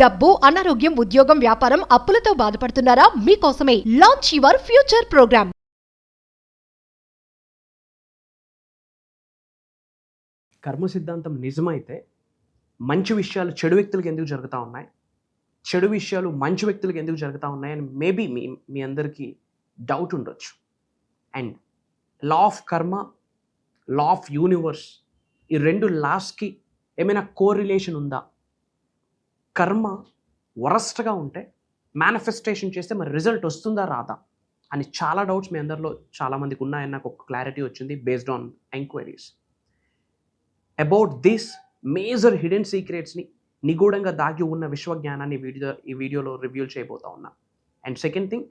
డబ్బు, అనారోగ్యం, ఉద్యోగం, వ్యాపారం, అప్పులతో బాధపడుతున్నారా? మీకోసమే లాంచ్ యువర్ ఫ్యూచర్ ప్రోగ్రామ్. కర్మ సిద్ధాంతం నిజమైతే మంచి విషయాలు చెడు వ్యక్తులకు ఎందుకు జరుగుతూ ఉన్నాయి, చెడు విషయాలు మంచి వ్యక్తులకు ఎందుకు జరుగుతూ ఉన్నాయని మేబీ మీ అందరికీ డౌట్ ఉండొచ్చు. అండ్ లా ఆఫ్ కర్మ, లా ఆఫ్ యూనివర్స్, ఈ రెండు లాస్కి ఏమైనా కోరిలేషన్ ఉందా? కర్మ వరస్ట్గా ఉంటే మేనిఫెస్టేషన్ చేస్తే మరి రిజల్ట్ వస్తుందా రాదా అని చాలా డౌట్స్ మీ అందరిలో చాలామందికి ఉన్నాయని నాకు ఒక క్లారిటీ వచ్చింది based on enquiries. About this major hidden సీక్రెట్స్ని, నిగూఢంగా దాగి ఉన్న విశ్వజ్ఞానాన్ని ఈ వీడియోలో రివ్యూ చేయబోతా ఉన్నా. And second thing,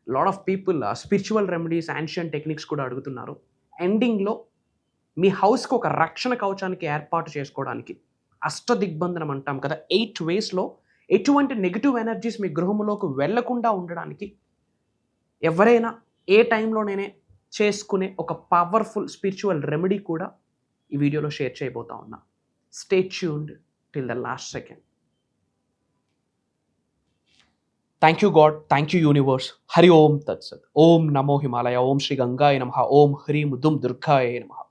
lot of people spiritual remedies, ancient techniques కూడా అడుగుతున్నారు. ఎండింగ్లో మీ హౌస్కి ఒక రక్షణ కవచానికి ఏర్పాటు చేసుకోవడానికి, అష్టదిగ్బంధనం అంటాం కదా, 8 వేస్లో ఎటువంటి నెగిటివ్ ఎనర్జీస్ మీ గృహంలోకి వెళ్లకుండా ఉండడానికి ఎవరైనా ఏ టైంలోనే చేసుకునే ఒక పవర్ఫుల్ స్పిరిచువల్ రెమెడీ కూడా ఈ వీడియోలో షేర్ చేయబోతా ఉన్నా. Stay tuned till the last second. Thank you God, thank you universe. Hari ఓం తత్సత్. ఓం నమో హిమాలయ, ఓం శ్రీ గంగాయ నమః, ఓం హ్రీం దుం దుర్గాయ నమః.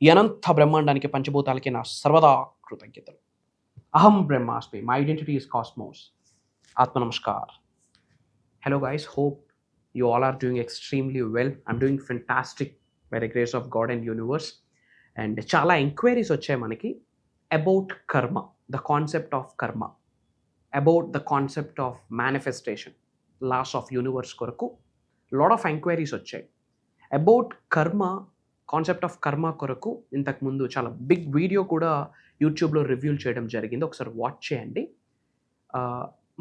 ఈ అనంత బ్రహ్మాండానికి, పంచభూతాలకి నా సర్వదా కృతజ్ఞతలు. అహం బ్రహ్మాస్మి, మై ఐడెంటిటీ ఇస్ కాస్మోస్. ఆత్మ నమస్కార్. Hello guys, hope you all are doing extremely well. I'm doing fantastic by the grace of God and universe. And చాలా ఎంక్వైరీస్ వచ్చాయి మనకి about karma, the concept of karma, about the concept of manifestation, laws of universe కొరకు lot of enquiries వచ్చాయి. About karma, concept of karma కొరకు ఇంతకుముందు చాలా big video కూడా యూట్యూబ్లో రివ్యూలు చేయడం జరిగింది, ఒకసారి వాచ్ చేయండి.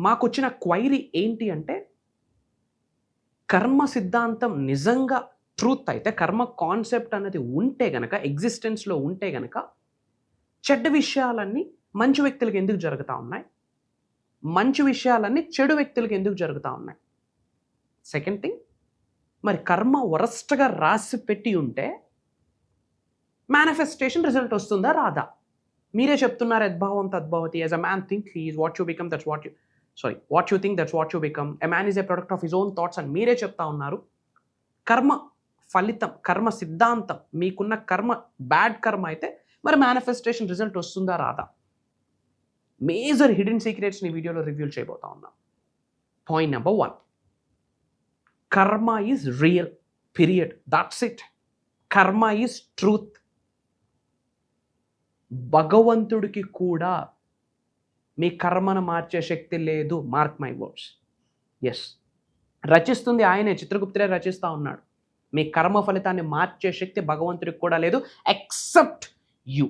మాకు వచ్చిన క్వైరీ ఏంటి అంటే, కర్మ సిద్ధాంతం నిజంగా ట్రూత్ అయితే, కర్మ కాన్సెప్ట్ అనేది ఉంటే గనక, ఎగ్జిస్టెన్స్లో ఉంటే గనక, చెడ్డ విషయాలన్నీ మంచి వ్యక్తులకు ఎందుకు జరుగుతూ ఉన్నాయి, మంచి విషయాలన్నీ చెడు వ్యక్తులకు ఎందుకు జరుగుతూ ఉన్నాయి? సెకండ్ థింగ్, మరి కర్మ వరస్ట్గా రాసి పెట్టి ఉంటే మేనిఫెస్టేషన్ రిజల్ట్ వస్తుందా రాదా? మీరే చెప్తున్నారు, యద్భావం తద్భవతి. As a man think he is what you become, that's what you what you think that's what you become. A man is a product of his own thoughts అని మీరే చెప్తా ఉన్నారు. కర్మ ఫలితం, కర్మ సిద్ధాంతం, మీకున్న కర్మ బ్యాడ్ కర్మ అయితే మరి మేనిఫెస్టేషన్ రిజల్ట్ వస్తుందా రాదా? మేజర్ హిడెన్ సీక్రెట్స్ని వీడియోలో రివ్యూ చేయబోతా ఉన్నాం. పాయింట్ నెంబర్ 1, కర్మ is real, period, that's it. కర్మ ఈజ్ ట్రూత్. భగవంతుడికి కూడా మీ కర్మను మార్చే శక్తి లేదు. Mark my words. ఎస్, రచిస్తుంది ఆయనే, చిత్రగుప్తుడే రచిస్తూ ఉన్నాడు. మీ కర్మ ఫలితాన్ని మార్చే శక్తి భగవంతుడికి కూడా లేదు, ఎక్సెప్ట్ యూ.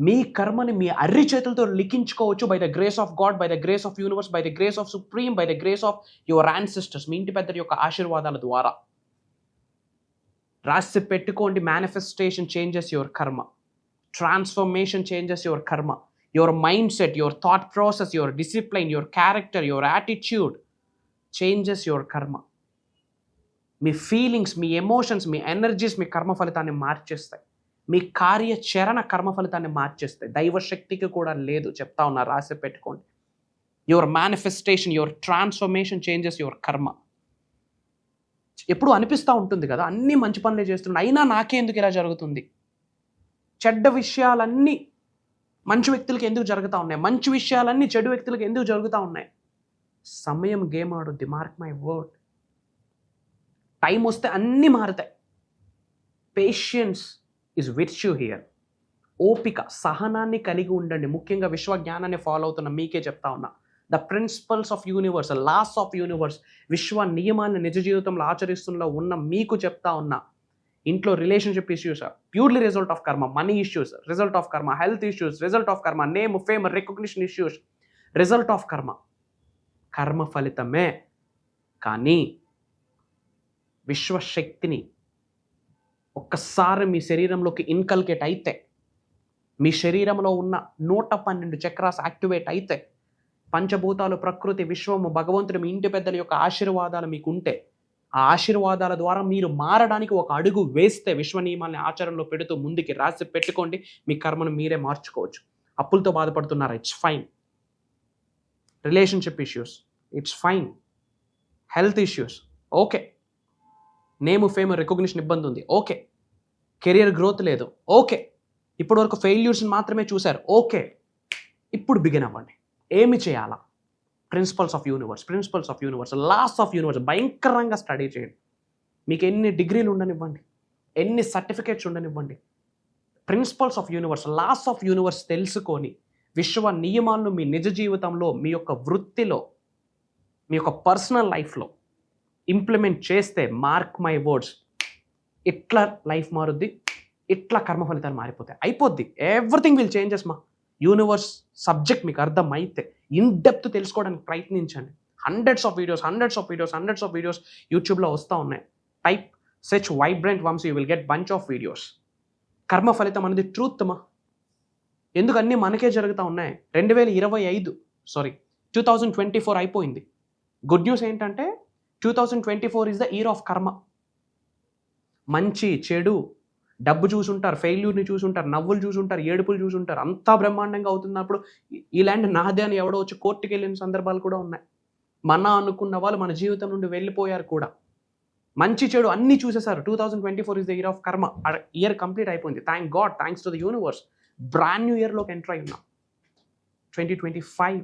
మీ కర్మని మీ అర్రి చేతులతో లిఖించుకోవచ్చు by the grace of God, by the grace of universe, by the grace of supreme, by the grace of your ancestors, మీ ఇంటి పెద్దల యొక్క ఆశీర్వాదాల ద్వారా రాసి పెట్టుకోండి. Manifestation changes your karma, transformation changes your karma, your mindset, your thought process, your discipline, your character, your attitude changes your karma. మీ feelings, మీ ఎమోషన్స్, మీ ఎనర్జీస్ మీ కర్మ ఫలితాన్ని మార్చేస్తాయి. మీ కార్యాచరణ కర్మ ఫలితాన్ని మార్చేస్తాయి. దైవశక్తికి కూడా లేదు, చెప్తా ఉన్నా, రాసి పెట్టుకోండి. Your manifestation, your transformation changes your కర్మ. ఎప్పుడు అనిపిస్తూ ఉంటుంది కదా, అన్నీ మంచి పనులే చేస్తున్నాడు, అయినా నాకే ఎందుకు ఇలా జరుగుతుంది? చెడ్డ విషయాలన్నీ మంచి వ్యక్తులకి ఎందుకు జరుగుతూ ఉన్నాయి, మంచి విషయాలన్నీ చెడు వ్యక్తులకు ఎందుకు జరుగుతూ ఉన్నాయి? సమయం గేమ్ ఆడుద్ది. Mark my word. టైం వస్తే అన్నీ మారుతాయి. Patience is virtue here. ఓపిక, సహనాన్ని కలిగి ఉండండి. ముఖ్యంగా విశ్వజ్ఞానాన్ని ఫాలో అవుతున్న మీకే చెప్తా ఉన్నా. The principles of universe, laws of universe, విశ్వ నియమాన్ని నిజ జీవితంలో ఆచరిస్తున్న ఉన్న మీకు చెప్తా ఉన్నా. ఇంట్లో relationship issues purely result of కర్మ, మనీ ఇష్యూస్ రిజల్ట్ ఆఫ్ కర్మ, హెల్త్ ఇష్యూస్ రిజల్ట్ ఆఫ్ కర్మ, name, fame, recognition issues result of కర్మ. కర్మ ఫలితమే. కానీ విశ్వశక్తిని ఒక్కసారి మీ శరీరంలోకి ఇన్కల్కేట్ అయితే, మీ శరీరంలో ఉన్న 112 చక్రాస్ యాక్టివేట్ అయితే, పంచభూతాలు, ప్రకృతి, విశ్వము, భగవంతుడు, మీ ఇంటి పెద్దల యొక్క ఆశీర్వాదాలు మీకు ఉంటే, ఆ ఆశీర్వాదాల ద్వారా మీరు మారడానికి ఒక అడుగు వేస్తే, విశ్వ నియమాల్ని ఆచరణలో పెడుతూ ముందుకి రాసి పెట్టుకోండి. మీ కర్మను మీరే మార్చుకోవచ్చు. అప్పులతో బాధపడుతున్నారా? It's fine. Relationship issues, it's fine. Health issues, okay. Name fame recognition ఇబ్బంది ఉంది, ఓకే. కెరియర్ గ్రోత్ లేదు, ఓకే. ఇప్పటి వరకు ఫెయిల్యూర్స్ని మాత్రమే చూశారు, ఓకే. ఇప్పుడు బిగిన్ అవ్వండి. ఏమి చేయాలా? Principles of universe, laws of universe భయంకరంగా స్టడీ చేయండి. మీకు ఎన్ని డిగ్రీలు ఉండనివ్వండి, ఎన్ని సర్టిఫికేట్స్ ఉండనివ్వండి, principles of universe, laws of universe తెలుసుకొని విశ్వ నియమాలను మీ నిజ జీవితంలో, మీ యొక్క వృత్తిలో, మీ యొక్క పర్సనల్ లైఫ్లో ఇంప్లిమెంట్ చేస్తే, మార్క్ మై వర్డ్స్, ఇట్లా లైఫ్ మారుద్ది, ఇట్లా కర్మ ఫలితాలు మారిపోతాయి, అయిపోద్ది. Everything will changes. మా యూనివర్స్ సబ్జెక్ట్ మీకు అర్థమైతే ఇన్ డెప్త్ తెలుసుకోవడానికి ప్రయత్నించండి. హండ్రెడ్స్ ఆఫ్ వీడియోస్ యూట్యూబ్లో వస్తూ ఉన్నాయి. Type search vibrant Vamshi, you will get bunch of videos. కర్మ ఫలితం అనేది ట్రూత్ మా. ఎందుకు అన్నీ మనకే జరుగుతూ ఉన్నాయి? 2024 అయిపోయింది. గుడ్ న్యూస్ ఏంటంటే 2024 ఈజ్ ద ఇయర్ ఆఫ్ కర్మ. మంచి చెడు, డబ్బు చూసుంటారు, ఫెయిల్యూర్ని చూసుంటారు, నవ్వులు చూసుంటారు, ఏడుపులు చూసుంటారు, అంతా బ్రహ్మాండంగా అవుతున్నప్పుడు ఈ ల్యాండ్ నాదే అని ఎవడో వచ్చి కోర్టుకి వెళ్ళిన సందర్భాలు కూడా ఉన్నాయి. మన అనుకున్న వాళ్ళు మన జీవితం నుండి వెళ్ళిపోయారు కూడా. మంచి చెడు అన్నీ చూసేశారు. 2024 is the year of karma. Year complete అయిపోయింది. Thank God, thanks to the universe. Brand new ఇయర్లోకి ఎంటర్ అయి ఉన్నాం. 2025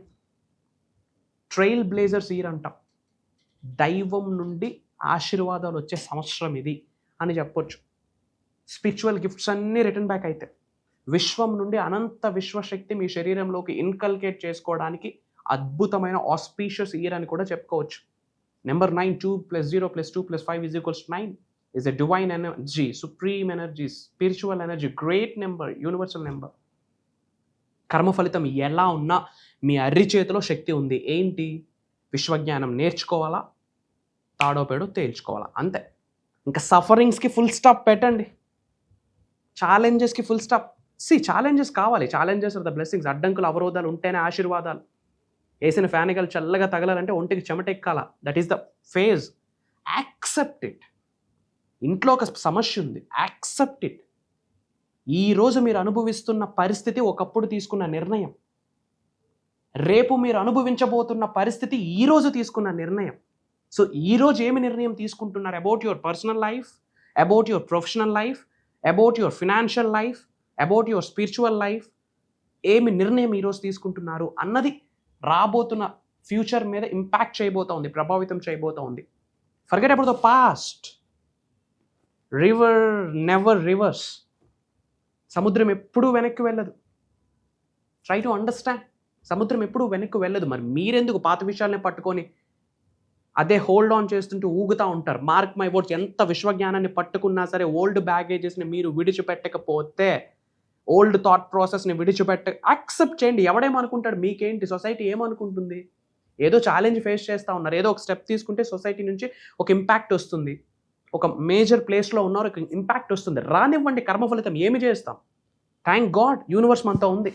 ట్రైల్ బ్లేజర్స్ ఇయర్ అంటాం. దైవం నుండి ఆశీర్వాదాలు వచ్చే సంవత్సరం ఇది అని చెప్పొచ్చు. స్పిరిచువల్ గిఫ్ట్స్ అన్నీ రిటర్న్ బ్యాక్ అయితే, విశ్వం నుండి అనంత విశ్వశక్తి మీ శరీరంలోకి ఇన్కల్కేట్ చేసుకోవడానికి అద్భుతమైన ఆస్పీషియస్ ఇయర్ అని కూడా చెప్పుకోవచ్చు. Number 9, 2 + 0 + 2 + 5 = 9 is a divine energy, supreme energy, spiritual energy, great number, universal number. కర్మ ఫలితం ఎలా ఉన్నా మీ అర్రి చేతిలో శక్తి ఉంది. ఏంటి? విశ్వజ్ఞానం నేర్చుకోవాలా, తాడో పేడో తేల్చుకోవాలా, అంతే. ఇంకా సఫరింగ్స్కి ఫుల్ స్టాప్ పెట్టండి, ఛాలెంజెస్కి ఫుల్ స్టాప్. ఛాలెంజెస్ కావాలి. Challenges are the blessings. అడ్డంకులు, అవరోధాలు ఉంటేనే ఆశీర్వాదాలు. వేసిన ఫ్యానికల్ చల్లగా తగలాలంటే ఒంటికి చెమటెక్కాల. That is the phase. Accept it. ఇంట్లో ఒక సమస్య ఉంది, యాక్సెప్ట్ ఇట్. ఈరోజు మీరు అనుభవిస్తున్న పరిస్థితి ఒకప్పుడు తీసుకున్న నిర్ణయం. రేపు మీరు అనుభవించబోతున్న పరిస్థితి ఈరోజు తీసుకున్న నిర్ణయం. సో ఈరోజు ఏమి నిర్ణయం తీసుకుంటున్నారు? About your personal life, about your professional life, about your financial life, about your spiritual life. ఏమి నిర్ణయం ఈరోజు తీసుకుంటున్నారు అన్నది రాబోతున్న ఫ్యూచర్ మీద ఇంపాక్ట్ చేయబోతా ఉంది, ప్రభావితం చేయబోతా ఉంది. Forget about the past. River never reverse. సముద్రం ఎప్పుడూ వెనక్కి వెళ్ళదు. Try to understand. సముద్రం ఎప్పుడూ వెనక్కి వెళ్ళదు. మరి మీరెందుకు పాత విషయాలనే పట్టుకొని అదే హోల్డ్ ఆన్ చేస్తుంటూ ఊగుతూ ఉంటారు? మార్క్ మై వర్డ్స్, ఎంత విశ్వజ్ఞానాన్ని పట్టుకున్నా సరే ఓల్డ్ బ్యాగేజెస్ని మీరు విడిచిపెట్టకపోతే, ఓల్డ్ థాట్ ప్రాసెస్ని యాక్సెప్ట్ చేయండి. ఎవడేమనుకుంటాడు? మీకేంటి? సొసైటీ ఏమనుకుంటుంది? ఏదో ఛాలెంజ్ ఫేస్ చేస్తూ ఉన్నారు, ఏదో ఒక స్టెప్ తీసుకుంటే సొసైటీ నుంచి ఒక ఇంపాక్ట్ వస్తుంది, ఒక మేజర్ ప్లేస్లో ఉన్నారు, ఒక ఇంపాక్ట్ వస్తుంది. రానివ్వండి. కర్మ ఫలితం ఏమి చేస్తాం? థ్యాంక్ గాడ్ యూనివర్స్ మనతో ఉంది.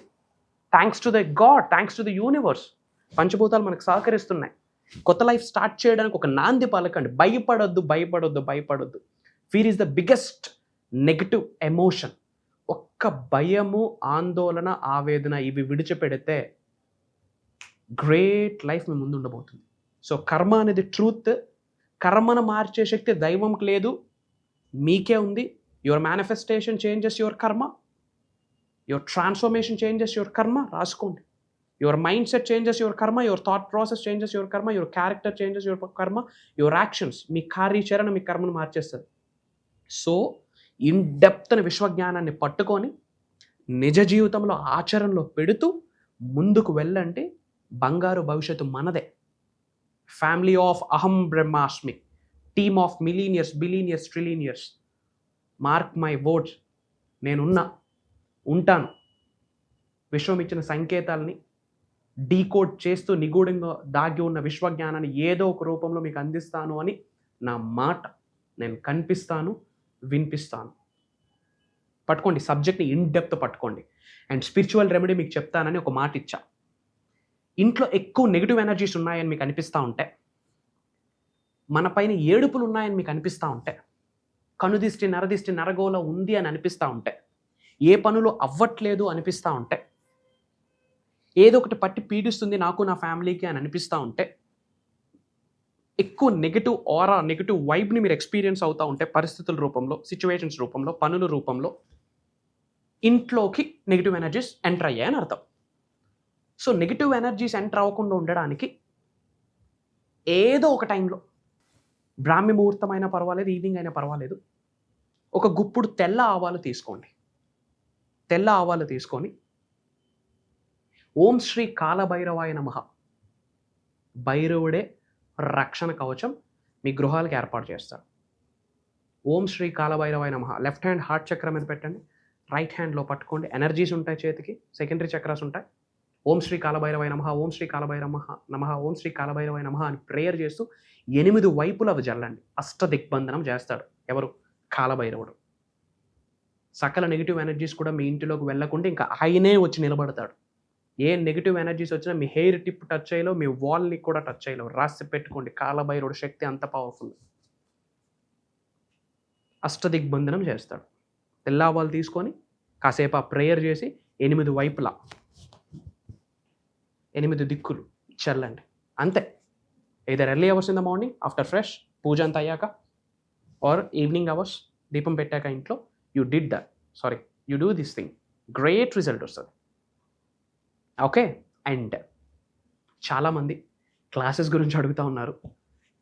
Thanks to the God, thanks to the universe. పంచభూతాలు మనకు సహకరిస్తున్నాయి. కొత్త లైఫ్ స్టార్ట్ చేయడానికి ఒక నాంది పలకండి. భయపడొద్దు. Fear is the biggest negative emotion. ఒక్క భయము, ఆందోళన, ఆవేదన ఇవి విడిచిపెడితే గ్రేట్ లైఫ్ మీ ముందు ఉండబోతుంది. సో కర్మ అనేది ట్రూత్. కర్మను మార్చే శక్తి దైవంకి లేదు, మీకే ఉంది. Your manifestation changes your karma, your transformation changes your karma. రాసుకోండి. Your mindset changes your karma, your thought process changes your karma, your character changes your karma, your actions, మీ కార్యాచరణ మీ కర్మను మార్చేస్తుంది. సో ఇన్ డెప్త్ విశ్వజ్ఞానాన్ని పట్టుకొని నిజ జీవితంలో ఆచరణలో పెడుతూ ముందుకు వెళ్ళండి. బంగారు భవిష్యత్తు మనదే. Family of Aham Brahmasmi, team of millionaires, billionaires, trillionaires. Mark my words, ఉంటాను. విశ్వం ఇచ్చిన సంకేతాలని డీకోడ్ చేస్తూ నిగూఢంగా దాగి ఉన్న విశ్వజ్ఞానాన్ని ఏదో ఒక రూపంలో మీకు అందిస్తాను అని నా మాట. నేను కనిపిస్తాను, వినిపిస్తాను. పట్టుకోండి, సబ్జెక్ట్ని ఇన్ డెప్త్ పట్టుకోండి. అండ్ స్పిరిచువల్ రెమెడీ మీకు చెప్తానని ఒక మాట ఇచ్చా. ఇంట్లో ఎక్కువ నెగిటివ్ ఎనర్జీస్ ఉన్నాయని మీకు అనిపిస్తూ ఉంటే, మన పైన ఏడుపులు ఉన్నాయని మీకు అనిపిస్తూ ఉంటే, కనుదిష్టి, నరదిష్టి, నరగోల ఉంది అని అనిపిస్తూ ఉంటే, ఏ పనులు అవ్వట్లేదు అనిపిస్తూ ఉంటే, ఏదో ఒకటి పట్టి పీడిస్తుంది నాకు నా ఫ్యామిలీకి అని అనిపిస్తూ ఉంటే, ఎక్కువ నెగిటివ్ ఆరా, నెగిటివ్ వైబ్ని మీరు ఎక్స్పీరియన్స్ అవుతూ ఉంటే పరిస్థితుల రూపంలో, సిచ్యువేషన్స్ రూపంలో, పనుల రూపంలో, ఇంట్లోకి నెగిటివ్ ఎనర్జీస్ ఎంటర్ అయ్యాయని అర్థం. సో నెగిటివ్ ఎనర్జీస్ ఎంటర్ అవ్వకుండా ఉండడానికి ఏదో ఒక టైంలో, బ్రాహ్మీ ముహూర్తం అయినా పర్వాలేదు, ఈవినింగ్ అయినా పర్వాలేదు, ఒక గుప్పుడు తెల్ల ఆవాలు తీసుకోండి. తెల్ల ఆవాలు తీసుకొని ఓం శ్రీ కాలభైరవాయ నమః, భైరవుడే రక్షణ కవచం మీ గృహాలకు ఏర్పాటు చేస్తారు. ఓం శ్రీ కాలభైరవాయ నమః లెఫ్ట్ హ్యాండ్ హార్ట్ చక్రం మీద పెట్టండి, రైట్ హ్యాండ్లో పట్టుకోండి. ఎనర్జీస్ ఉంటాయి చేతికి, సెకండరీ చక్రాస్ ఉంటాయి. ఓం శ్రీ కాలభైరవాయ నమః, ఓం శ్రీ కాలభైరవ నమః, ఓం శ్రీ కాలభైరవాయ నమః అని ప్రేయర్ చేస్తూ 8 వైపులు అవి జల్లండి. అష్టదిగ్బంధనం చేస్తాడు ఎవరు? కాలభైరవుడు. సకల నెగిటివ్ ఎనర్జీస్ కూడా మీ ఇంటిలోకి వెళ్ళకుండా ఇంకా ఆయనే వచ్చి నిలబడతాడు. ఏ నెగిటివ్ ఎనర్జీస్ వచ్చినా మీ హెయిర్ టిప్ టచ్ చేయలేవు, మీ వాల్ని కూడా టచ్ చేయలేవు. రాసి పెట్టుకోండి, కాలభైరవుడు శక్తి అంత పవర్ఫుల్. అష్టదిగ్బంధనం చేస్తాడు. తెల్లావాళ్ళు తీసుకొని కాసేపు ఆ ప్రేయర్ చేసి 8 వైపులా 8 దిక్కులు చల్లండి. అంతే. either early hours in the morning after fresh పూజ అంతా అయ్యాక, ఆర్ ఈవినింగ్ అవర్స్ దీపం పెట్టాక ఇంట్లో, you do this thing, great result వస్తుంది. ఓకే. అండ్ చాలామంది క్లాసెస్ గురించి అడుగుతూ ఉన్నారు.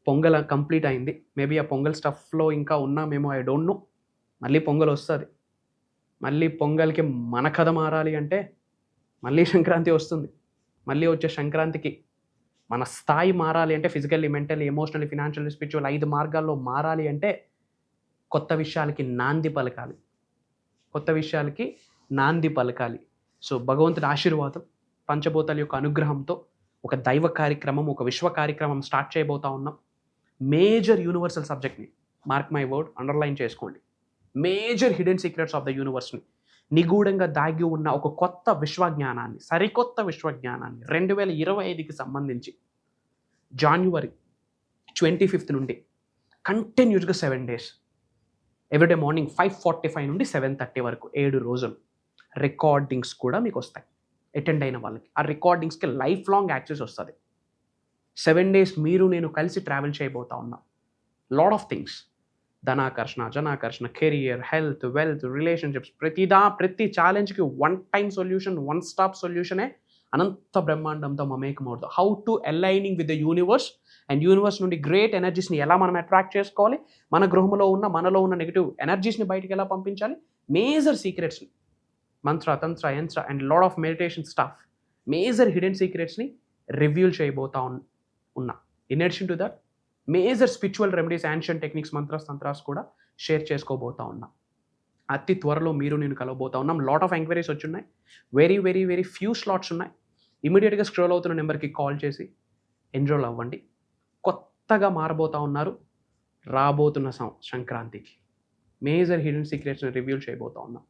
పొంగల్ కంప్లీట్ అయింది, మేబీ ఆ పొంగల్ స్టఫ్లో ఇంకా ఉన్నామేమో, ఐ డోంట్ నో. మళ్ళీ పొంగల్ వస్తుంది. మళ్ళీ పొంగల్కి మన కథ మారాలి అంటే మళ్ళీ సంక్రాంతి వస్తుంది. మళ్ళీ వచ్చే సంక్రాంతికి మన స్థాయి మారాలి అంటే, physically, mentally, emotionally, financially, spiritual 5 మార్గాల్లో మారాలి అంటే కొత్త విషయాలకి నాంది పలకాలి. కొత్త విషయాలకి నాంది పలకాలి. సో భగవంతుడి ఆశీర్వాదం, పంచభూతాల యొక్క అనుగ్రహంతో ఒక దైవ కార్యక్రమం, ఒక విశ్వ కార్యక్రమం స్టార్ట్ చేయబోతా ఉన్నాం. మేజర్ యూనివర్సల్ సబ్జెక్ట్ని, మార్క్ మై వర్డ్, అండర్లైన్ చేసుకోండి. Major hidden secrets of the యూనివర్స్ని, నిగూఢంగా దాగి ఉన్న ఒక కొత్త విశ్వజ్ఞానాన్ని, సరికొత్త విశ్వజ్ఞానాన్ని 2025కి సంబంధించి January 25th నుండి కంటిన్యూస్గా 7 days, ఎవ్రీడే మార్నింగ్ 5:45 నుండి 7:30 వరకు 7 రోజులు రికార్డింగ్స్ కూడా మీకు వస్తాయి. అటెండ్ అయిన వాళ్ళకి ఆ రికార్డింగ్స్కి లైఫ్ లాంగ్ యాక్సెస్ వస్తుంది. 7 days మీరు నేను కలిసి ట్రావెల్ చేయబోతా ఉన్నాం. లాట్ ఆఫ్ థింగ్స్, ధనాకర్షణ, జనాకర్షణ, కెరియర్, హెల్త్, వెల్త్, రిలేషన్షిప్స్, ప్రతి ఛాలెంజ్కి 1-time సొల్యూషన్, 1-stop సొల్యూషనే అనంత బ్రహ్మాండంతో మమేకమవుతుంది. How to aligning with the universe, and universe నుండి గ్రేట్ ఎనర్జీస్ని ఎలా మనం అట్రాక్ట్ చేసుకోవాలి, మన గృహంలో ఉన్న, మనలో ఉన్న నెగిటివ్ ఎనర్జీస్ని బయటికి ఎలా పంపించాలి, మేజర్ సీక్రెట్స్ని, మంత్ర, తంత్ర, యంత్ర and lot of meditation stuff, major hidden సీక్రెట్స్ని రివ్యూల్ చేయబోతా ఉన్నా. In addition to that, major spiritual remedies, ancient techniques, తంత్రాస్ కూడా షేర్ చేసుకోబోతా ఉన్నా. అతి త్వరలో మీరు నేను కలవబోతా ఉన్నాం. లాట్ ఆఫ్ ఎంక్వైరీస్ వచ్చున్నాయి. Very very very few slots ఉన్నాయి. ఇమీడియట్గా స్క్రోల్ అవుతున్న నెంబర్కి కాల్ చేసి ఎన్రోల్ అవ్వండి. కొత్తగా మారబోతా ఉన్నారు. రాబోతున్న సంక్రాంతికి మేజర్ హిడెన్ సీక్రెట్స్ని రివ్యూల్ చేయబోతా ఉన్నాం.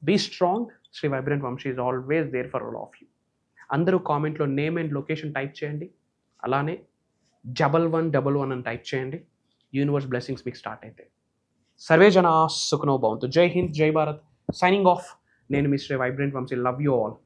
Be strong. Shri vibrant Vamshi is always there for all of you. అందరూ కామెంట్లో నేమ్ అండ్ లొకేషన్ టైప్ చేయండి. అలానే 1111 అని టైప్ చేయండి. యూనివర్స్ బ్లెస్సింగ్స్ మీకు స్టార్ట్ అయితే. సర్వే జనా సుఖనో భవంతు. జై హింద్, జై భారత్. Signing off. నేను మీ Shri vibrant Vamshi. Love you all.